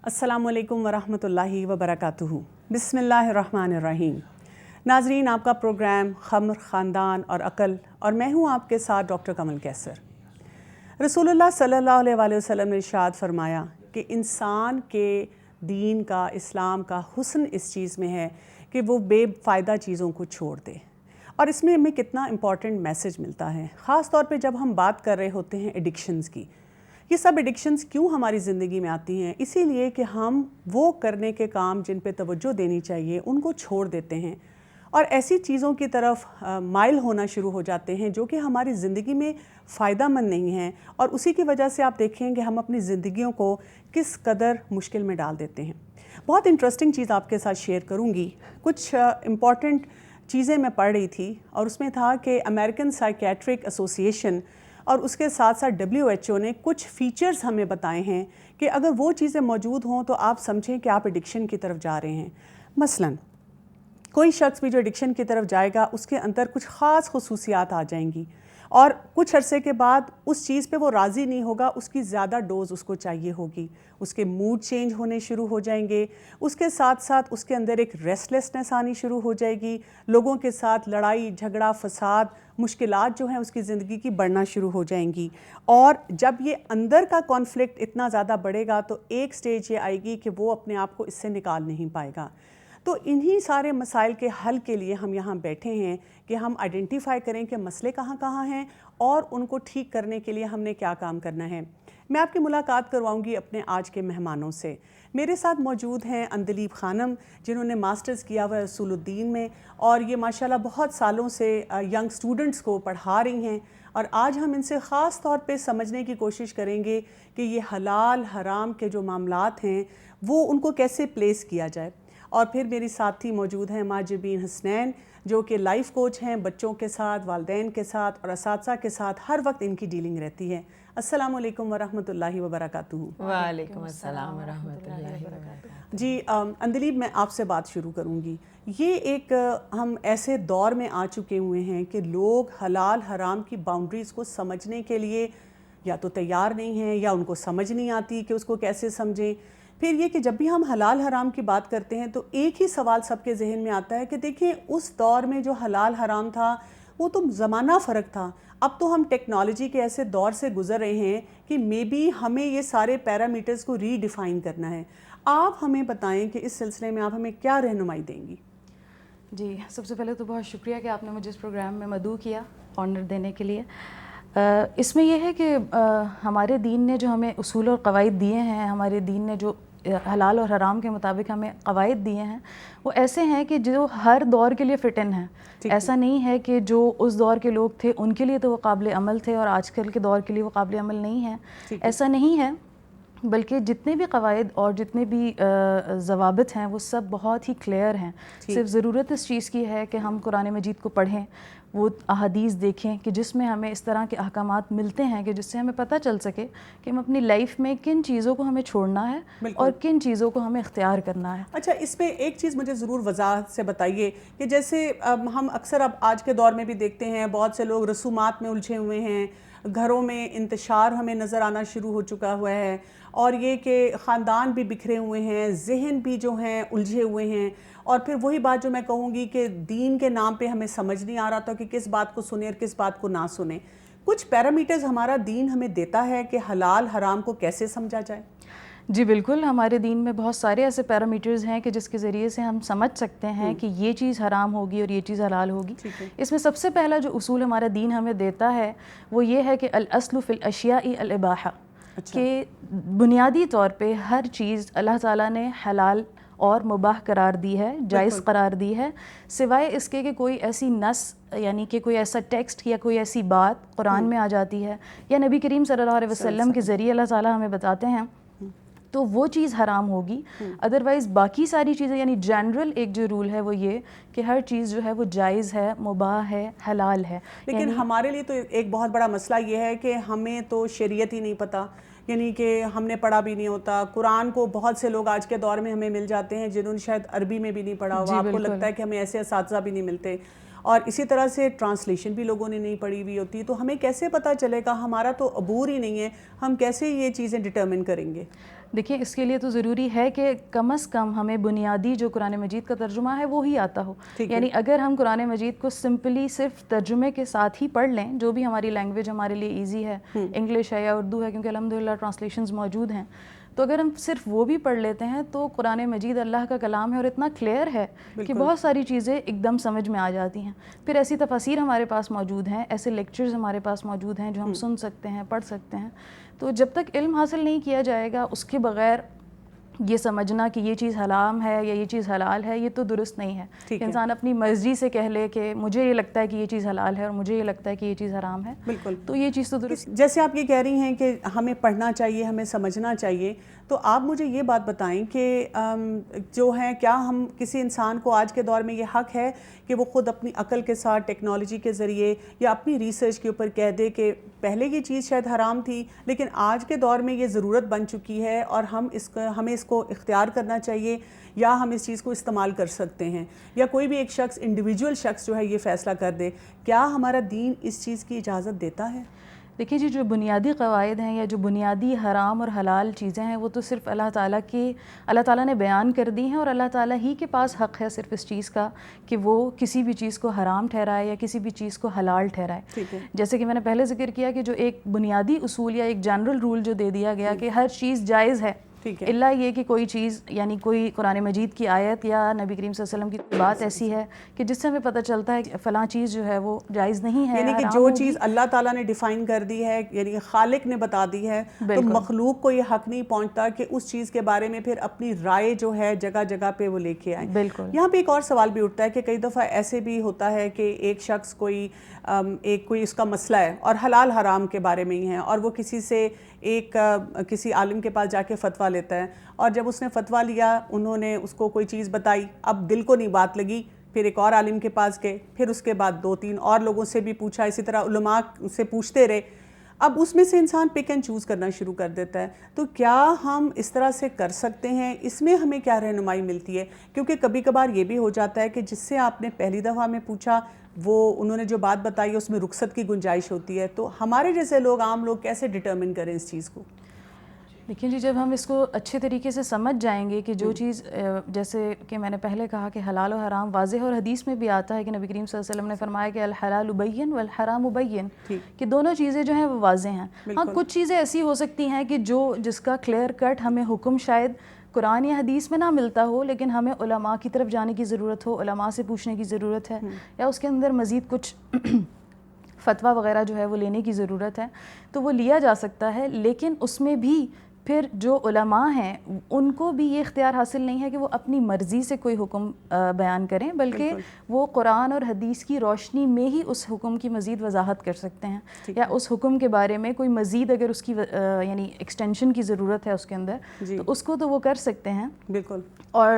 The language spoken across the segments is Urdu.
السلام علیکم ورحمۃ اللہ وبرکاتہ۔ بسم اللہ الرحمن الرحیم۔ ناظرین، آپ کا پروگرام خمر، خاندان اور عقل، اور میں ہوں آپ کے ساتھ ڈاکٹر کمل کیسر۔ رسول اللہ صلی اللہ علیہ وآلہ وسلم نے ارشاد فرمایا کہ انسان کے دین کا، اسلام کا حسن اس چیز میں ہے کہ وہ بے فائدہ چیزوں کو چھوڑ دے، اور اس میں ہمیں کتنا امپورٹنٹ میسج ملتا ہے، خاص طور پہ جب ہم بات کر رہے ہوتے ہیں ایڈکشنز کی۔ یہ سب ایڈکشنز کیوں ہماری زندگی میں آتی ہیں؟ اسی لیے کہ ہم وہ کرنے کے کام جن پہ توجہ دینی چاہیے ان کو چھوڑ دیتے ہیں اور ایسی چیزوں کی طرف مائل ہونا شروع ہو جاتے ہیں جو کہ ہماری زندگی میں فائدہ مند نہیں ہیں، اور اسی کی وجہ سے آپ دیکھیں کہ ہم اپنی زندگیوں کو کس قدر مشکل میں ڈال دیتے ہیں۔ بہت انٹرسٹنگ چیز آپ کے ساتھ شیئر کروں گی۔ کچھ امپورٹنٹ چیزیں میں پڑھ رہی تھی، اور اس میں تھا کہ امریکن سائیکیٹرک ایسوسی ایشن اور اس کے ساتھ ساتھ WHO نے کچھ فیچرز ہمیں بتائے ہیں کہ اگر وہ چیزیں موجود ہوں تو آپ سمجھیں کہ آپ ایڈکشن کی طرف جا رہے ہیں۔ مثلاً کوئی شخص بھی جو ایڈکشن کی طرف جائے گا اس کے اندر کچھ خاص خصوصیات آ جائیں گی، اور کچھ عرصے کے بعد اس چیز پہ وہ راضی نہیں ہوگا، اس کی زیادہ ڈوز اس کو چاہیے ہوگی، اس کے موڈ چینج ہونے شروع ہو جائیں گے، اس کے ساتھ ساتھ اس کے اندر ایک ریسٹلیسنس آنی شروع ہو جائے گی، لوگوں کے ساتھ لڑائی جھگڑا فساد مشکلات جو ہیں اس کی زندگی کی بڑھنا شروع ہو جائیں گی، اور جب یہ اندر کا کانفلکٹ اتنا زیادہ بڑھے گا تو ایک سٹیج یہ آئے گی کہ وہ اپنے آپ کو اس سے نکال نہیں پائے گا۔ تو انہی سارے مسائل کے حل کے لیے ہم یہاں بیٹھے ہیں کہ ہم آئیڈینٹیفائی کریں کہ مسئلے کہاں کہاں ہیں اور ان کو ٹھیک کرنے کے لیے ہم نے کیا کام کرنا ہے۔ میں آپ کی ملاقات کرواؤں گی اپنے آج کے مہمانوں سے۔ میرے ساتھ موجود ہیں اندلیب خانم، جنہوں نے ماسٹرز کیا ہوا ہے اصول الدین میں، اور یہ ماشاءاللہ بہت سالوں سے ینگ اسٹوڈنٹس کو پڑھا رہی ہیں، اور آج ہم ان سے خاص طور پہ سمجھنے کی کوشش کریں گے کہ یہ حلال حرام کے جو معاملات ہیں وہ ان کو کیسے پلیس کیا جائے۔ اور پھر میری ساتھی موجود ہیں ماجبین حسنین، جو کہ لائف کوچ ہیں، بچوں کے ساتھ، والدین کے ساتھ اور اساتذہ کے ساتھ ہر وقت ان کی ڈیلنگ رہتی ہے۔ السلام علیکم ورحمۃ اللہ وبرکاتہ۔ وعلیکم السلام ورحمۃ اللہ وبرکاتہ۔ جی اندلیب، میں آپ سے بات شروع کروں گی۔ یہ ایک ہم ایسے دور میں آ چکے ہوئے ہیں کہ لوگ حلال حرام کی باؤنڈریز کو سمجھنے کے لیے یا تو تیار نہیں ہیں یا ان کو سمجھ نہیں آتی کہ اس کو کیسے سمجھیں۔ پھر یہ کہ جب بھی ہم حلال حرام کی بات کرتے ہیں تو ایک ہی سوال سب کے ذہن میں آتا ہے کہ دیکھیں اس دور میں جو حلال حرام تھا وہ تو زمانہ فرق تھا، اب تو ہم ٹیکنالوجی کے ایسے دور سے گزر رہے ہیں کہ مے بی ہمیں یہ سارے پیرامیٹرز کو ری ڈیفائن کرنا ہے۔ آپ ہمیں بتائیں کہ اس سلسلے میں آپ ہمیں کیا رہنمائی دیں گی؟ جی، سب سے پہلے تو بہت شکریہ کہ آپ نے مجھے اس پروگرام میں مدعو کیا، آنر دینے کے لیے۔ اس میں یہ ہے کہ ہمارے دین نے جو ہمیں اصول اور قواعد دیے ہیں، ہمارے دین نے جو حلال اور حرام کے مطابق ہمیں قواعد دیے ہیں، وہ ایسے ہیں کہ جو ہر دور کے لیے فٹ ان ہیں۔ ایسا نہیں ہے کہ جو اس دور کے لوگ تھے ان کے لیے تو وہ قابل عمل تھے اور آج کل کے دور کے لیے وہ قابل عمل نہیں ہیں، ایسا نہیں ہے، بلکہ جتنے بھی قواعد اور جتنے بھی ضوابط ہیں وہ سب بہت ہی کلیئر ہیں۔ صرف ضرورت اس چیز کی ہے کہ ہم قرآن مجید کو پڑھیں، وہ احادیث دیکھیں کہ جس میں ہمیں اس طرح کے احکامات ملتے ہیں کہ جس سے ہمیں پتہ چل سکے کہ ہم اپنی لائف میں کن چیزوں کو ہمیں چھوڑنا ہے اور کن چیزوں کو ہمیں اختیار کرنا ہے۔ اچھا، اس میں ایک چیز مجھے ضرور وضاحت سے بتائیے کہ جیسے ہم اکثر اب آج کے دور میں بھی دیکھتے ہیں بہت سے لوگ رسومات میں الجھے ہوئے ہیں، گھروں میں انتشار ہمیں نظر آنا شروع ہو چکا ہوا ہے، اور یہ کہ خاندان بھی بکھرے ہوئے ہیں، ذہن بھی جو ہیں الجھے ہوئے ہیں، اور پھر وہی بات جو میں کہوں گی کہ دین کے نام پہ ہمیں سمجھ نہیں آ رہا تھا کہ کس بات کو سنیں اور کس بات کو نہ سنیں۔ کچھ پیرامیٹرز ہمارا دین ہمیں دیتا ہے کہ حلال حرام کو کیسے سمجھا جائے؟ جی بالکل، ہمارے دین میں بہت سارے ایسے پیرامیٹرز ہیں کہ جس کے ذریعے سے ہم سمجھ سکتے ہیں کہ یہ چیز حرام ہوگی اور یہ چیز حلال ہوگی۔ اس میں سب سے پہلا جو اصول ہمارا دین ہمیں دیتا ہے وہ یہ ہے کہ الاصل فی الاشیاء الاباحہ، کہ بنیادی طور پہ ہر چیز اللہ تعالیٰ نے حلال اور مباح قرار دی ہے، جائز قرار دی ہے، سوائے اس کے کہ کوئی ایسی نص یعنی کہ کوئی ایسا ٹیکسٹ یا کوئی ایسی بات قرآن میں آ جاتی ہے یا نبی کریم صلی اللہ علیہ وسلم کے ذریعے اللہ تعالیٰ ہمیں بتاتے ہیں تو وہ چیز حرام ہوگی۔ ادروائز باقی ساری چیزیں یعنی جنرل ایک جو رول ہے وہ یہ کہ ہر چیز جو ہے وہ جائز ہے، مباح ہے، حلال ہے۔ لیکن ہمارے لیے تو ایک بہت بڑا مسئلہ یہ ہے کہ ہمیں تو شریعت ہی نہیں پتہ، یعنی کہ ہم نے پڑھا بھی نہیں ہوتا قرآن کو۔ بہت سے لوگ آج کے دور میں ہمیں مل جاتے ہیں جنہوں نے شاید عربی میں بھی نہیں پڑھا ہوا، آپ کو لگتا ہے کہ ہمیں ایسے اساتذہ بھی نہیں ملتے، اور اسی طرح سے ٹرانسلیشن بھی لوگوں نے نہیں پڑھی ہوئی ہوتی. تو ہمیں کیسے پتہ چلے گا؟ ہمارا تو عبور ہی نہیں ہے, ہم کیسے یہ چیزیں ڈٹرمن کریں گے؟ دیکھیں اس کے لیے تو ضروری ہے کہ کم از کم ہمیں بنیادی جو قرآن مجید کا ترجمہ ہے وہی آتا ہو. یعنی اگر ہم قرآن مجید کو سمپلی صرف ترجمے کے ساتھ ہی پڑھ لیں, جو بھی ہماری لینگویج ہمارے لیے ایزی ہے, انگلش ہے یا اردو ہے, کیونکہ الحمدللہ ٹرانسلیشنز موجود ہیں, تو اگر ہم صرف وہ بھی پڑھ لیتے ہیں تو قرآن مجید اللہ کا کلام ہے اور اتنا کلیئر ہے کہ بہت ساری چیزیں ایک دم سمجھ میں آ جاتی ہیں. پھر ایسی تفاسیر ہمارے پاس موجود ہیں, ایسے لیکچرز ہمارے پاس موجود ہیں جو ہم سن سکتے ہیں, پڑھ سکتے ہیں. تو جب تک علم حاصل نہیں کیا جائے گا اس کے بغیر یہ سمجھنا کہ یہ چیز حرام ہے یا یہ چیز حلال ہے, یہ تو درست نہیں ہے. انسان اپنی مرضی سے کہہ لے کہ مجھے یہ لگتا ہے کہ یہ چیز حلال ہے اور مجھے یہ لگتا ہے کہ یہ چیز حرام ہے, بالکل, تو یہ چیز تو درست. جیسے آپ یہ کہہ رہی ہیں کہ ہمیں پڑھنا چاہیے, ہمیں سمجھنا چاہیے, تو آپ مجھے یہ بات بتائیں کہ جو ہے کیا ہم کسی انسان کو آج کے دور میں یہ حق ہے کہ وہ خود اپنی عقل کے ساتھ ٹیکنالوجی کے ذریعے یا اپنی ریسرچ کے اوپر کہہ دے کہ پہلے یہ چیز شاید حرام تھی لیکن آج کے دور میں یہ ضرورت بن چکی ہے اور ہمیں اس کو اختیار کرنا چاہیے, یا ہم اس چیز کو استعمال کر سکتے ہیں, یا کوئی بھی ایک شخص, انڈیویجول شخص جو ہے یہ فیصلہ کر دے؟ کیا ہمارا دین اس چیز کی اجازت دیتا ہے؟ دیکھیے جی, جو بنیادی قواعد ہیں یا جو بنیادی حرام اور حلال چیزیں ہیں وہ تو صرف اللہ تعالیٰ نے بیان کر دی ہیں, اور اللہ تعالیٰ ہی کے پاس حق ہے صرف اس چیز کا کہ وہ کسی بھی چیز کو حرام ٹھہرائے یا کسی بھی چیز کو حلال ٹھہرائے. جیسے کہ میں نے پہلے ذکر کیا کہ جو ایک بنیادی اصول یا ایک جنرل رول جو دے دیا گیا کہ ہر چیز جائز ہے, اللہ یہ کہ کوئی چیز یعنی کوئی قرآن مجید کی آیت یا نبی کریم صلی اللہ علیہ وسلم کی بات ایسی ہے کہ جس سے ہمیں پتہ چلتا ہے کہ فلاں چیز جو ہے وہ جائز نہیں ہے, یعنی کہ جو چیز اللہ تعالیٰ نے ڈیفائن کر دی ہے, یعنی خالق نے بتا دی ہے, تو مخلوق کو یہ حق نہیں پہنچتا کہ اس چیز کے بارے میں پھر اپنی رائے جو ہے جگہ جگہ پہ وہ لے کے آئیں. بالکل. یہاں پہ ایک اور سوال بھی اٹھتا ہے کہ کئی دفعہ ایسے بھی ہوتا ہے کہ ایک شخص کوئی اس کا مسئلہ ہے اور حلال حرام کے بارے میں ہی ہے, اور وہ کسی عالم کے پاس جا کے فتویٰ لیتا ہے, اور جب اس نے فتویٰ لیا, انہوں نے اس کو کوئی چیز بتائی, اب دل کو نہیں بات لگی, پھر ایک اور عالم کے پاس گئے, پھر اس کے بعد 2-3 اور لوگوں سے بھی پوچھا, اسی طرح علماء سے پوچھتے رہے, اب اس میں سے انسان پک اینڈ چوز کرنا شروع کر دیتا ہے. تو کیا ہم اس طرح سے کر سکتے ہیں؟ اس میں ہمیں کیا رہنمائی ملتی ہے؟ کیونکہ کبھی کبھار یہ بھی ہو جاتا ہے کہ جس سے آپ نے پہلی دفعہ میں پوچھا وہ انہوں نے جو بات بتائی ہے اس میں رخصت کی گنجائش ہوتی ہے, تو ہمارے جیسے لوگ, عام لوگ کیسے ڈٹرمن کریں اس چیز کو؟ دیکھیں جی, جب ہم اس کو اچھے طریقے سے سمجھ جائیں گے کہ جو چیز جیسے کہ میں نے پہلے کہا کہ حلال و حرام واضح, اور حدیث میں بھی آتا ہے کہ نبی کریم صلی اللہ علیہ وسلم نے فرمایا کہ الحلال بین والحرام بین, کہ دونوں چیزیں جو ہیں وہ واضح ہیں. ہاں کچھ چیزیں ایسی ہو سکتی ہیں کہ جس کا کلیئر کٹ ہمیں حکم شاید قرآن یا حدیث میں نہ ملتا ہو, لیکن ہمیں علماء کی طرف جانے کی ضرورت ہو, علماء سے پوچھنے کی ضرورت ہے, یا اس کے اندر مزید کچھ فتویٰ وغیرہ جو ہے وہ لینے کی ضرورت ہے, تو وہ لیا جا سکتا ہے. لیکن اس میں بھی پھر جو علماء ہیں ان کو بھی یہ اختیار حاصل نہیں ہے کہ وہ اپنی مرضی سے کوئی حکم بیان کریں, بلکہ وہ قرآن اور حدیث کی روشنی میں ہی اس حکم کی مزید وضاحت کر سکتے ہیں, یا اس حکم کے بارے میں کوئی مزید اگر اس کی یعنی ایکسٹینشن کی ضرورت ہے اس کے اندر, تو اس کو تو وہ کر سکتے ہیں. بالکل. اور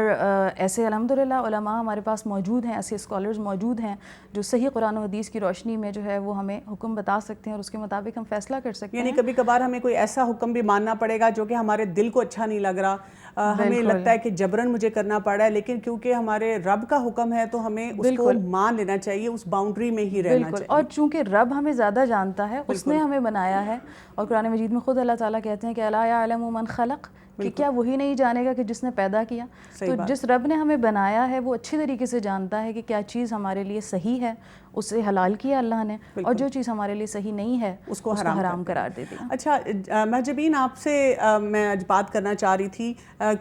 ایسے الحمدللہ علماء ہمارے پاس موجود ہیں, ایسے اسکالرز موجود ہیں جو صحیح قرآن و حدیث کی روشنی میں جو ہے وہ ہمیں حکم بتا سکتے ہیں اور اس کے مطابق ہم فیصلہ کر سکتے ہیں. یعنی کبھی کبھار ہمیں کوئی ایسا حکم بھی ماننا پڑے گا جو کہ ہمارے دل کو اچھا نہیں لگ رہا, ہمیں لگتا ہے کہ جبرن مجھے کرنا پڑ رہا ہے, لیکن کیونکہ ہمارے رب کا حکم ہے تو ہمیں اس کو مان لینا چاہیے, اس باؤنڈری میں ہی رہنا چاہیے. اور چونکہ رب ہمیں زیادہ جانتا ہے, اس نے ہمیں بنایا ہے, اور قرآن مجید میں خود اللہ تعالیٰ کہتے ہیں کہ الا یعلم من خلق, کہ کیا وہی نہیں جانے گا کہ جس نے پیدا کیا. تو جس رب نے ہمیں بنایا ہے وہ اچھی طریقے سے جانتا ہے کہ کیا چیز ہمارے لیے صحیح ہے, اسے حلال کیا اللہ نے, اور جو چیز ہمارے لیے صحیح نہیں ہے اس کو حرام قرار دے دیا. اچھا مہجبین, آپ سے میں آج بات کرنا چاہ رہی تھی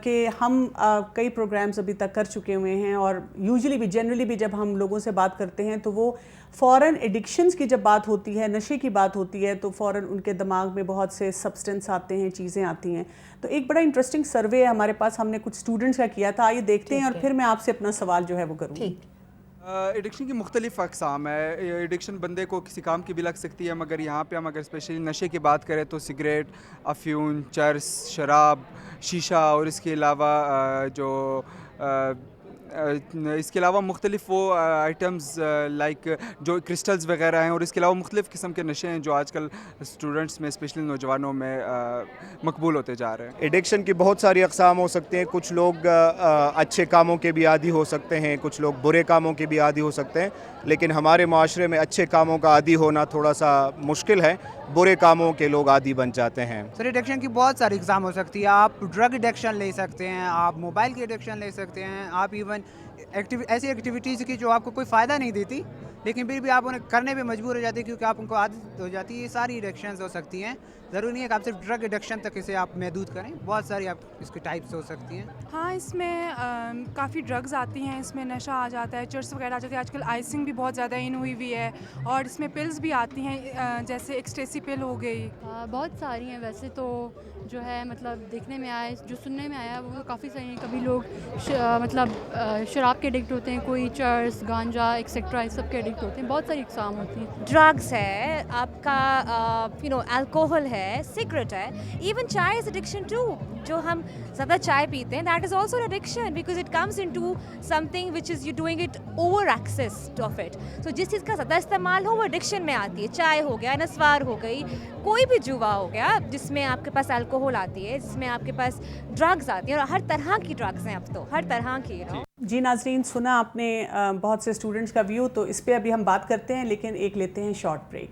کہ ہم کئی پروگرامز ابھی تک کر چکے ہوئے ہیں, اور یوزلی بھی جنرلی بھی جب ہم لوگوں سے بات کرتے ہیں تو وہ فوراً ایڈکشنز کی جب بات ہوتی ہے, نشے کی بات ہوتی ہے, تو فوراً ان کے دماغ میں بہت سے سبسٹنس آتے ہیں, چیزیں آتی ہیں. تو ایک بڑا انٹرسٹنگ سروے ہے ہمارے پاس, ہم نے کچھ اسٹوڈنٹس کا کیا تھا, آئیے دیکھتے ہیں اور پھر میں آپ سے اپنا سوال جو ہے وہ کروں گی. ایڈکشن کی مختلف اقسام ہے. ایڈکشن بندے کو کسی کام کی بھی لگ سکتی ہے, مگر یہاں پہ ہم اگر اسپیشلی نشے کی بات کریں تو سگریٹ, افیون, چرس, شراب, شیشہ, اور اس کے علاوہ جو اس کے علاوہ مختلف وہ آئٹمز لائک جو کرسٹلز وغیرہ ہیں، اور اس کے علاوہ مختلف قسم کے نشے ہیں جو آج کل اسٹوڈنٹس میں اسپیشلی نوجوانوں میں مقبول ہوتے جا رہے ہیں. ایڈکشن کی بہت ساری اقسام ہو سکتی ہیں. کچھ لوگ اچھے کاموں کے بھی عادی ہو سکتے ہیں، کچھ لوگ برے کاموں کے بھی عادی ہو سکتے ہیں، لیکن ہمارے معاشرے میں اچھے کاموں کا عادی ہونا تھوڑا سا مشکل ہے. برے کاموں کے لوگ عادی بن جاتے ہیں. سر ایڈکشن کی بہت ساری اقسام ہو سکتی ہے. آپ ڈرگ ایڈکشن لے سکتے ہیں، آپ موبائل کی ایڈکشن لے سکتے ہیں، آپ ایون ایسی ایکٹیویٹیز کی جو آپ کو کوئی فائدہ نہیں دیتی لیکن پھر بھی آپ انہیں کرنے پہ مجبور ہو جاتے ہیں کیونکہ آپ ان کو عادت ہو جاتی ہے. یہ ساری ایڈکشنز ہو سکتی ہیں. ضروری نہیں ہے کہ آپ صرف ڈرگ ایڈکشن تک اسے آپ محدود کریں. بہت ساری آپ اس کی ٹائپس ہو سکتی ہیں. ہاں اس میں کافی ڈرگز آتی ہیں، اس میں نشہ آ جاتا ہے، چرس وغیرہ آ جاتی ہے. آج کل آئسنگ بھی بہت زیادہ ان ہوئی ہوئی ہے، اور اس میں پلز بھی آتی ہیں جیسے ایکسٹیسی پل ہو گئی. بہت ساری ہیں ویسے تو جو ہے مطلب دیکھنے میں آئے، جو سننے میں آیا وہ کافی ساری ہیں. کبھی لوگ مطلب شراب کے ایڈکٹ ہوتے ہیں، کوئی چرس، گانجا ایکسیکٹرا اس سب کے ایڈکٹ ہوتے ہیں. بہت ساری اقسام ہوتی ہیں. ڈرگس ہے آپ کا، الکوہل ہے، سگریٹ ہے، ایون چائے از ایڈکشن ٹو. جو ہم زیادہ چائے پیتے ہیں that is also an addiction because it comes in to something which is you doing it over excess of it. تو جس چیز کا زیادہ استعمال ہو وہ ایڈکشن میں آتی ہے. چائے ہو گیا، نسوار ہو گئی، کوئی بھی جوا ہو گیا جس میں آپ کے پاس الکوہل آتی ہے، جس میں آپ کے پاس ڈرگز آتی ہیں، اور ہر طرح کی ڈرگز ہیں اب تو، ہر طرح کی. جی ناظرین، سنا آپ نے بہت سے اسٹوڈنٹس کا ویو، تو اس پہ ابھی ہم بات کرتے ہیں لیکن ایک لیتے ہیں شارٹ بریک.